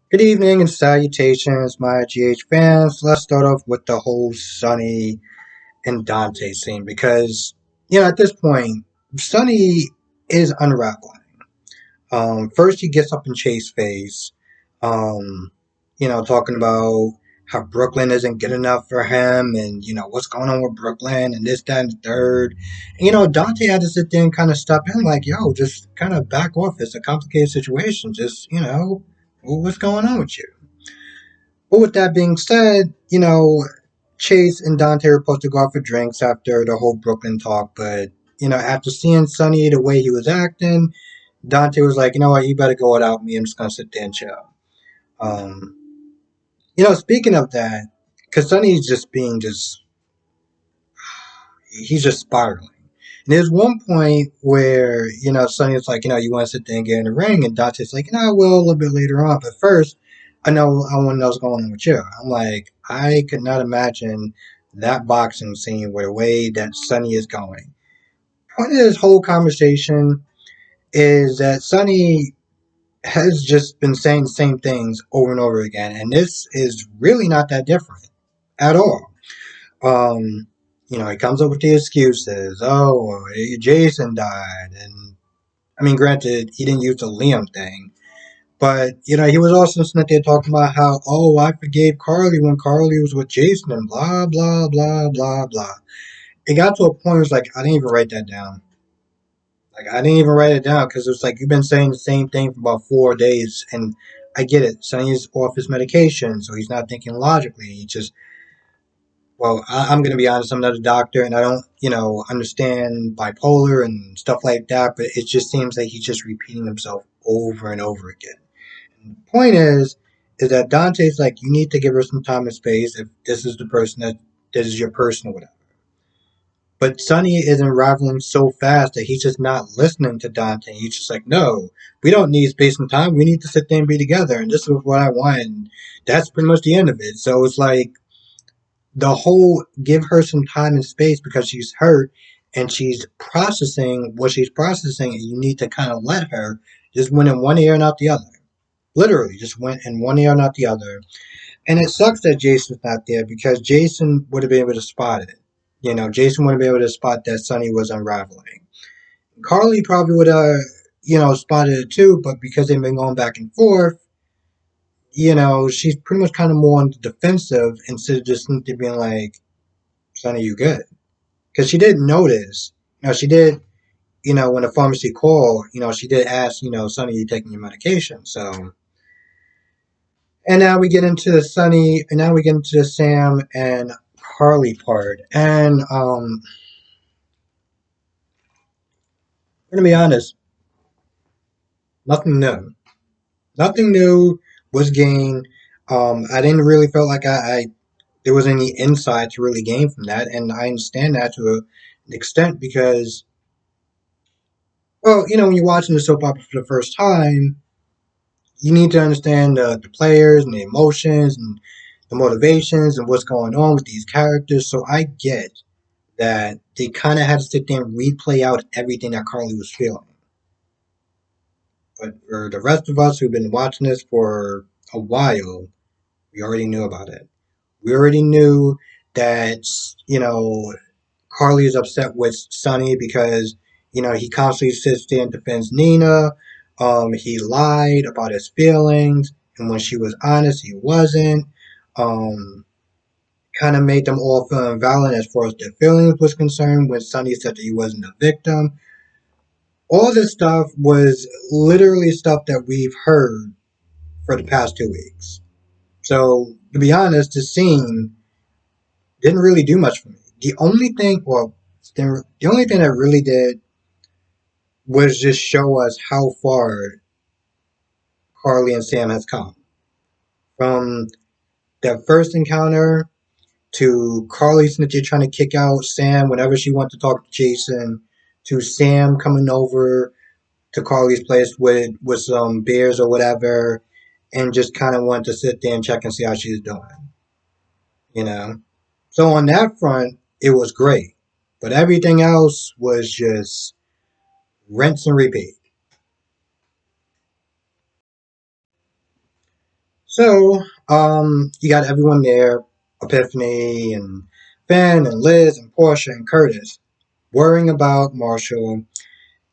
Good evening and salutations, my GH fans. Let's start off with the whole Sonny and Dante scene because, at this point, Sonny is unraveling. First, he gets up in Chase face, um, talking about how Brooklyn isn't good enough for him and, what's going on with Brooklyn and this, that, and the third. And, Dante had to sit there and kind of step in, like, yo, just kind of back off. It's a complicated situation. Just, what's going on with you? But with that being said, Chase and Dante were supposed to go out for drinks after the whole Brooklyn talk, but after seeing Sonny the way he was acting, Dante was like, you know what, you better go without me. I'm just gonna sit there and chill. Um, speaking of that, because Sonny's just being he's just spiraling. And there's one point where, Sonny's like, you want to sit there and get in the ring, and Dante's like, I will a little bit later on, but first, I want to know what's going on with you. I'm like, I could not imagine that boxing scene with the way that Sonny is going. Point of this whole conversation is that Sonny has just been saying the same things over and over again, and this is really not that different at all. Um, he comes up with the excuses. Oh, Jason died, and I mean, granted, he didn't use the Liam thing, but he was also sitting there talking about how, oh, I forgave Carly when Carly was with Jason, and blah blah blah blah blah. It got to a point where it's like I didn't even write that down. Like I didn't even write it down because it's like you've been saying the same thing for about 4 days, and I get it. Sonny's off his medication, so he's not thinking logically. He just well, I'm going to be honest, I'm not a doctor and I don't, understand bipolar and stuff like that, but it just seems like he's just repeating himself over and over again. And the point is that Dante's like, you need to give her some time and space if this is the person that is your person or whatever. But Sonny is unraveling so fast that he's just not listening to Dante. He's just like, no, we don't need space and time. We need to sit there and be together. And this is what I want. And that's pretty much the end of it. So it's like, the whole give her some time and space because she's hurt and she's processing what she's processing, and you need to kind of let her just went in one ear and out the other. Literally, just went in one ear and out the other. And it sucks that Jason's not there because Jason would have been able to spot it. Jason would have been able to spot that Sonny was unraveling. Carly probably would have, spotted it too, but because they've been going back and forth, she's pretty much kind of more on the defensive instead of just being like, Sonny, you good? Because she did notice, she did, when the pharmacy called, she did ask, Sonny, you taking your medication? So, and now we get into the Sonny, and now we get into the Sam and Carly part. And I'm gonna be honest, nothing new. Nothing new was gained. I didn't really feel like I there was any insight to really gain from that, and I understand that to an extent because, well, when you're watching the soap opera for the first time, you need to understand the players and the emotions and the motivations and what's going on with these characters. So I get that they kind of had to sit there and replay out everything that Carly was feeling. But for the rest of us who've been watching this for a while, we already knew about it. We already knew that, Carly is upset with Sonny because, he constantly sits there and defends Nina. He lied about his feelings, and when she was honest, he wasn't. Um, kind of made them all feel invalid as far as their feelings was concerned when Sonny said that he wasn't a victim. All this stuff was literally stuff that we've heard for the past 2 weeks. So, to be honest, the scene didn't really do much for me. The only thing that really did was just show us how far Carly and Sam has come. From that first encounter to Carly Snitcher trying to kick out Sam whenever she wants to talk to Jason, to Sam coming over to Carly's place with some beers or whatever, and just kind of wanted to sit there and check and see how she's doing. You know, so on that front, it was great, but everything else was just rinse and repeat. So, you got everyone there, Epiphany and Ben and Liz and Portia and Curtis, worrying about Marshall.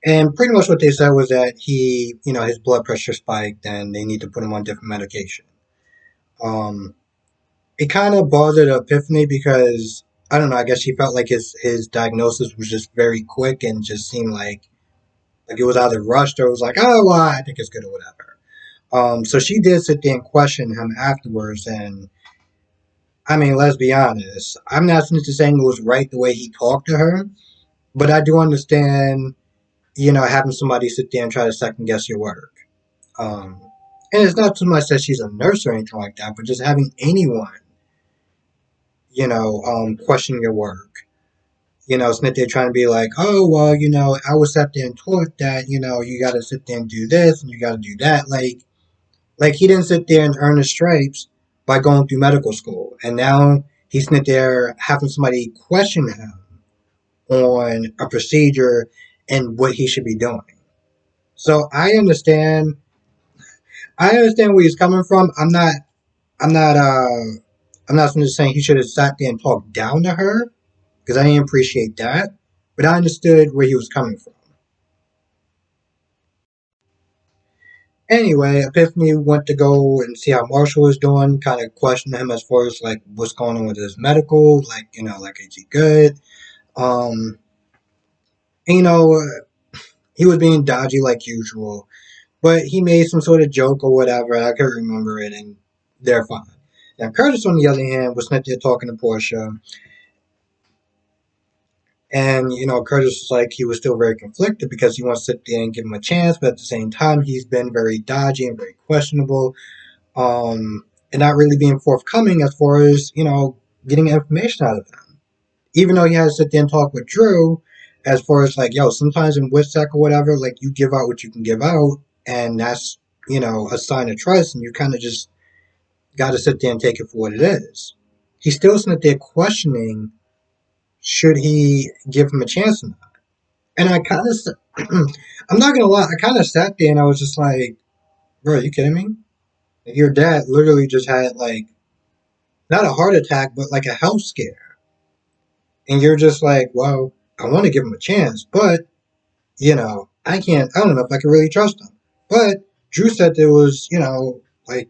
And pretty much what they said was that his blood pressure spiked and they need to put him on different medication. Um, it kind of bothered Epiphany because I don't know. I guess she felt like his diagnosis was just very quick and just seemed like it was either rushed or it was like, oh well, I think it's good or whatever. So she did sit there and question him afterwards, and I mean, let's be honest. I'm not saying it was right the way he talked to her, but I do understand, having somebody sit there and try to second guess your work. Um, and it's not so much that she's a nurse or anything like that, but just having anyone, question your work. It's not there trying to be like, oh, well, I was sat there and taught that, you got to sit there and do this and you got to do that. Like he didn't sit there and earn his stripes by going through medical school. And now he's sitting there having somebody question him on a procedure and what he should be doing. So I understand where he's coming from. I'm not I'm not just saying he should have sat there and talked down to her because I didn't appreciate that. But I understood where he was coming from. Anyway, Epiphany went to go and see how Marshall was doing, kind of questioned him as far as like what's going on with his medical, like like is he good? Um, and, he was being dodgy like usual, but he made some sort of joke or whatever. I can't remember it, and they're fine. Now Curtis, on the other hand, was not there talking to Portia, and Curtis was like he was still very conflicted because he wants to sit there and give him a chance, but at the same time he's been very dodgy and very questionable, and not really being forthcoming as far as getting information out of him. Even though he had to sit there and talk with Drew, as far as like, yo, sometimes in WITSEC or whatever, like you give out what you can give out, and that's a sign of trust, and you kind of just got to sit there and take it for what it is. He's still sitting there questioning should he give him a chance or not. And I kind of, I'm not gonna lie, I kind of sat there and I was just like, bro, are you kidding me? Like, your dad literally just had like not a heart attack, but like a health scare. And you're just like, well, I want to give him a chance, but, I don't know if I can really trust him. But Drew said there was, like,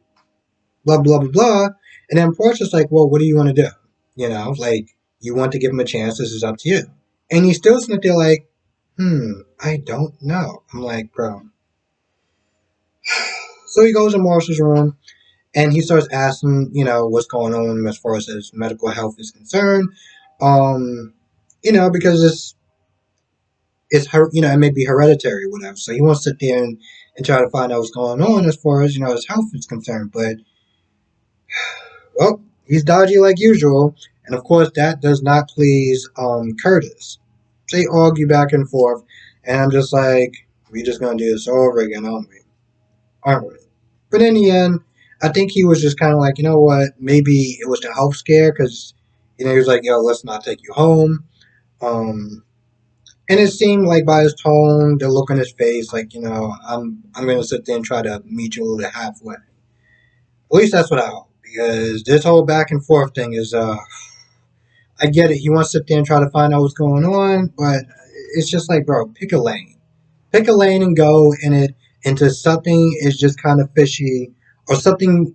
blah, blah, blah, blah. And then Portia's like, well, what do you want to do? Like, you want to give him a chance, this is up to you. And he's still sitting there like, I don't know. I'm like, bro. So he goes in Marshall's room and he starts asking, what's going on as far as his medical health is concerned. Um, because it may be hereditary or whatever. So he wants to sit there and try to find out what's going on as far as, his health is concerned. But, well, he's dodgy like usual. And of course, that does not please Curtis. So they argue back and forth. And I'm just like, we just going to do this over again, aren't we? Aren't we? But in the end, I think he was just kind of like, you know what? Maybe it was the health scare because, he was like, yo, let's not take you home. Um, And it seemed like by his tone, the look on his face, like I'm gonna sit there and try to meet you a little halfway. At least that's what I hope, because this whole back and forth thing is I get it. He wants to sit there and try to find out what's going on, but it's just like, bro, pick a lane and go in it into something is just kind of fishy, or something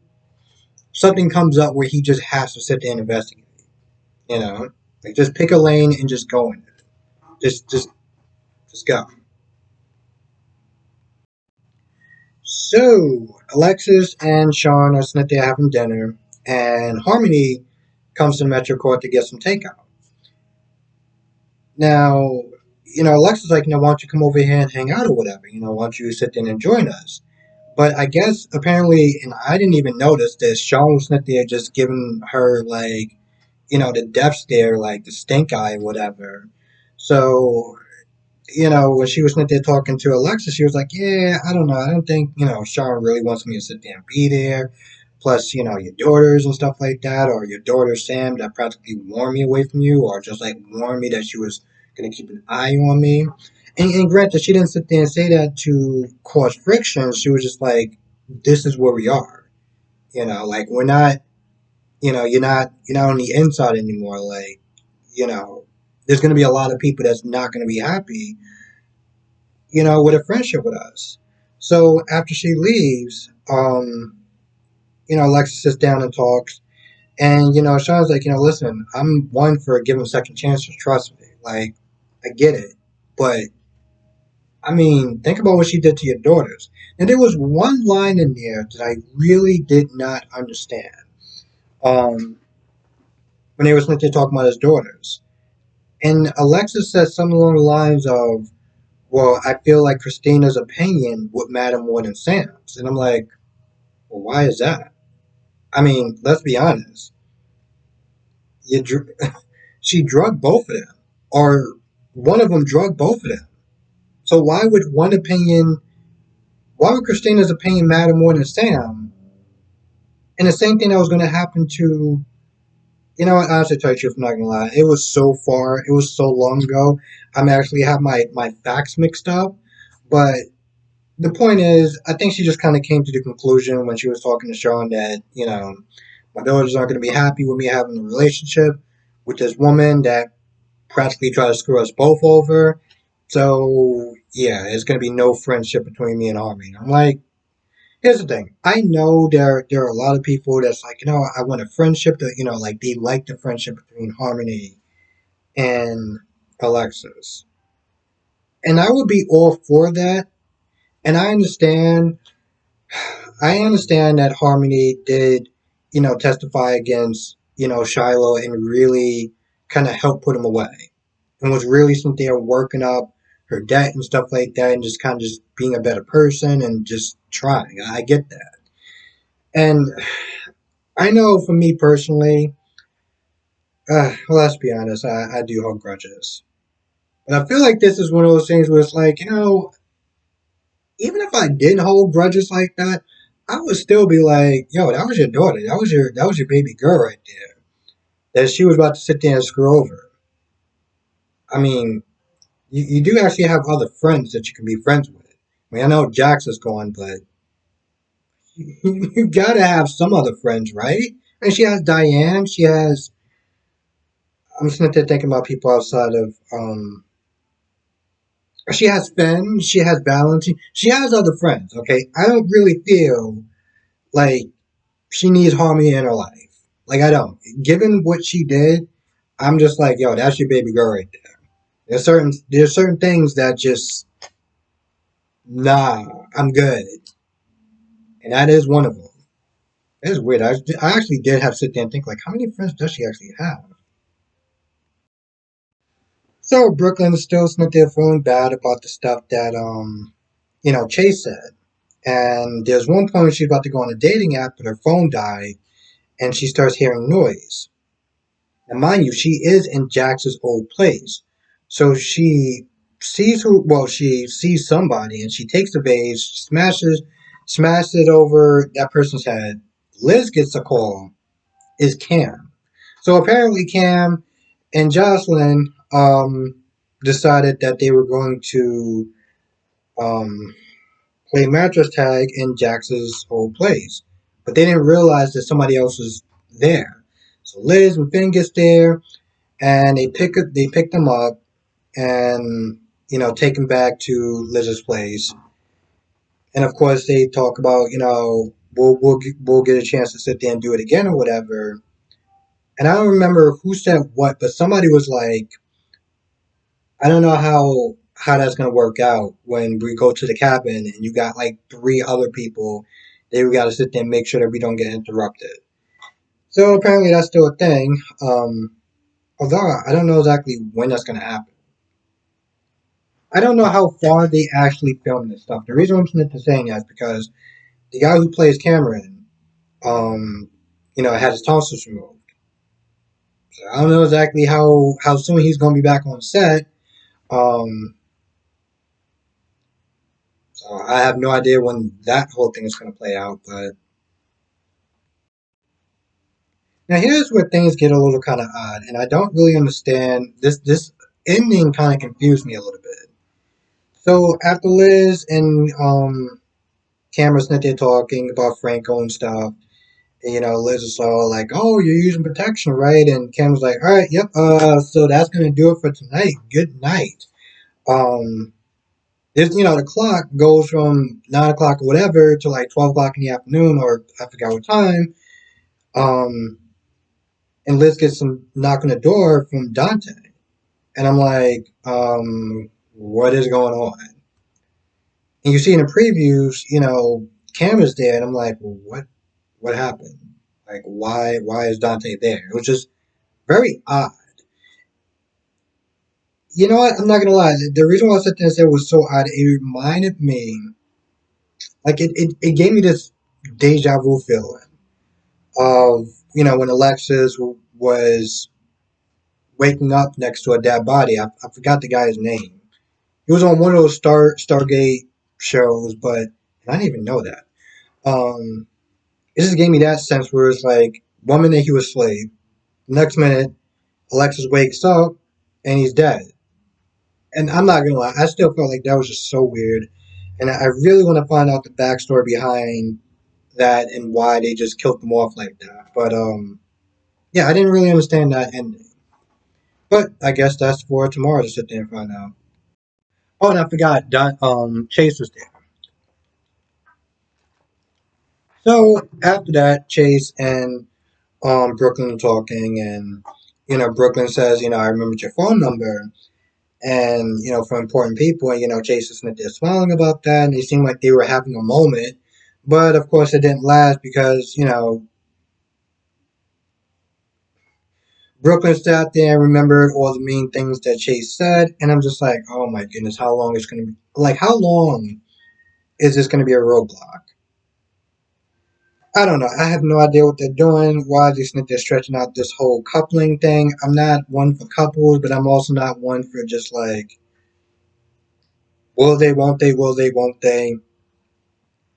comes up where he just has to sit there and investigate. Like just pick a lane and just go in it. Just go. So, Alexis and Sean are sitting there having dinner, and Harmony comes to Metro Court to get some takeout. Now, Alexis is like, why don't you come over here and hang out or whatever? Why don't you sit there and join us? But I guess apparently, and I didn't even notice this, Sean was sitting there just giving her like, the death stare, like the stink eye, or whatever. So when she was sitting there talking to Alexa, she was like, yeah, I don't know. I don't think, Sean really wants me to sit there and be there. Plus, your daughters and stuff like that, or your daughter Sam that practically warned me away from you, or just like warned me that she was going to keep an eye on me. And granted, she didn't sit there and say that to cause friction. She was just like, this is where we are. Like we're not, you're not on the inside anymore. Like, there's going to be a lot of people that's not going to be happy, with a friendship with us. So after she leaves, Alexis sits down and talks. And, Sean's like, listen, I'm one for giving second chances. Trust me. Like, I get it. But, I mean, think about what she did to your daughters. And there was one line in there that I really did not understand. Um, when they were sitting there talking about his daughters. And Alexis said something along the lines of, well, I feel like Christina's opinion would matter more than Sam's. And I'm like, well, why is that? I mean, let's be honest. You, she drugged both of them, or one of them drugged both of them. So why would Christina's opinion matter more than Sam? And the same thing that was going to happen to, what, honestly, tell you the truth, I'm not going to lie. It was so long ago. I'm actually have my facts mixed up. But the point is, I think she just kind of came to the conclusion when she was talking to Sean that, my daughters aren't going to be happy with me having a relationship with this woman that practically try to screw us both over. So yeah, it's gonna be no friendship between me and Harvey. I'm like, here's the thing. I know there are a lot of people that's like, I want a friendship that like they like the friendship between Harmony and Alexis, and I would be all for that. And I understand that Harmony did, testify against, Shiloh and really kind of help put him away. And was really sitting there working up her debt and stuff like that and just kind of just being a better person and just trying. I get that. And I know for me personally, well, let's be honest, I do hold grudges. But I feel like this is one of those things where it's like, even if I didn't hold grudges like that, I would still be like, yo, that was your daughter. That was your baby girl right there. That she was about to sit there and screw over. I mean, you do actually have other friends that you can be friends with. I mean, I know Jax is gone, but you gotta have some other friends, right? And she has Diane. She has. I'm sitting there thinking about people outside of. She has Finn. She has Valentine. She has other friends. Okay, I don't really feel like she needs Harmony in her life. Like I don't. Given what she did, I'm just like, yo, that's your baby girl right there. There's certain things that just nah. I'm good, and that is one of them. It's weird. I actually did have to sit there and think like, how many friends does she actually have? So Brooklyn is still sitting there feeling bad about the stuff that Chase said. And there's one point when she's about to go on a dating app, but her phone died, and she starts hearing noise. And mind you, she is in Jax's old place, so she sees somebody, and she takes the vase, smashes it over that person's head. Liz gets a call. Is Cam. So apparently Cam and Jocelyn decided that they were going to um, play mattress tag in Jax's old place. But they didn't realize that somebody else was there. So Liz and Finn gets there and they pick them up and take them back to Liz's place. And of course they talk about we'll get a chance to sit there and do it again or whatever. And I don't remember who said what, but somebody was like, I don't know how that's gonna work out when we go to the cabin and you got like three other people. They got to sit there and make sure that we don't get interrupted. So apparently that's still a thing. Although I don't know exactly when that's gonna happen. I don't know how far they actually filmed this stuff. The reason I'm saying that is because the guy who plays Cameron, um, had his tonsils removed. So I don't know exactly how soon he's gonna be back on set. Um, So I have no idea when that whole thing is going to play out. But now here's where things get a little kind of odd, and I don't really understand this. This ending kind of confused me a little bit. So after Liz and Cameron sitting there talking about Franco and stuff, And, Liz is all like, "Oh, you're using protection, right?" And Cam was like, "All right, yep. So that's gonna do it for tonight. Good night." Um, the clock goes from 9 o'clock or whatever to like 12 o'clock in the afternoon, or I forgot what time. Um, and Liz gets some knock on the door from Dante, and I'm like, what is going on? And you see in the previews, Cam is there, and I'm like, well, what happened? Like, why is Dante there? It was just very odd. You know what? I'm not gonna lie. The reason why I said this it was so odd, it reminded me, like it gave me this deja vu feeling of when Alexis was waking up next to a dead body. I forgot the guy's name. He was on one of those Stargate shows, but I didn't even know that. It just gave me that sense where it's like 1 minute he was asleep, next minute Alexis wakes up and he's dead. And I'm not gonna lie, I still felt like that was just so weird, and I really want to find out the backstory behind that and why they just killed them off like that. But yeah, I didn't really understand that ending. But I guess that's for tomorrow to sit there and find out. Oh, and I forgot, Chase was there. So after that, Chase and Brooklyn are talking, and Brooklyn says, I remembered your phone number, and for important people, and Chase is there smiling about that, and they seemed like they were having a moment, but of course it didn't last because Brooklyn sat there and remembered all the mean things that Chase said, and I'm just like, oh my goodness, how long is going to be? Like, how long is this going to be a roadblock? I don't know. I have no idea what they're doing. Why they're stretching out this whole coupling thing. I'm not one for couples, but I'm also not one for just like, will they, won't they, will they, won't they?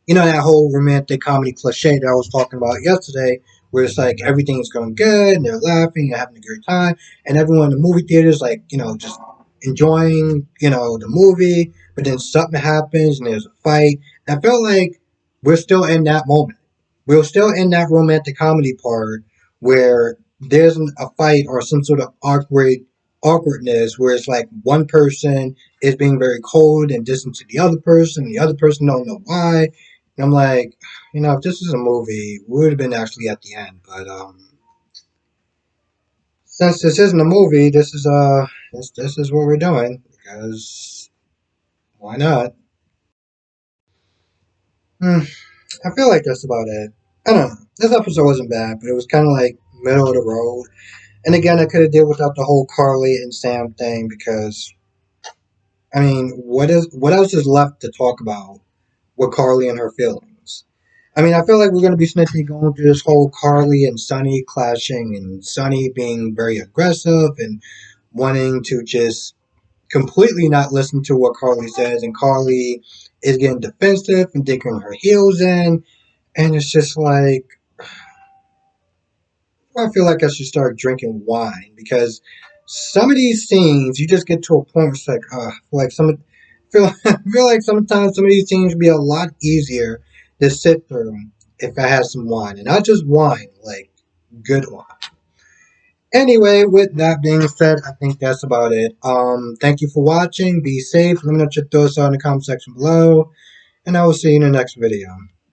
That whole romantic comedy cliche that I was talking about yesterday, where it's like everything's going good and they're laughing, they're having a good time, and everyone in the movie theater is like, just enjoying, the movie, but then something happens and there's a fight. And I felt like we're still in that moment. We're still in that romantic comedy part where there's a fight or some sort of awkwardness where it's like one person is being very cold and distant to the other person don't know why, and I'm like, if this is a movie, we would have been actually at the end. But since this isn't a movie, this is what we're doing because why not? Hmm, I feel like that's about it. I don't know. This episode wasn't bad, but it was kind of like middle of the road. And again, I could have did without the whole Carly and Sam thing because I mean, what else is left to talk about with Carly and her feelings? I mean, I feel like we're going to be sneaking going through this whole Carly and Sonny clashing, and Sonny being very aggressive and wanting to just completely not listen to what Carly says, and Carly is getting defensive and digging her heels in, and it's just like I feel like I should start drinking wine because some of these scenes you just get to a point where it's like, I feel like sometimes some of these scenes would be a lot easier to sit through if I had some wine, and not just wine, like good wine. Anyway, with that being said, I think that's about it. Thank you for watching. Be safe. Let me know what your thoughts are in the comment section below, and I will see you in the next video.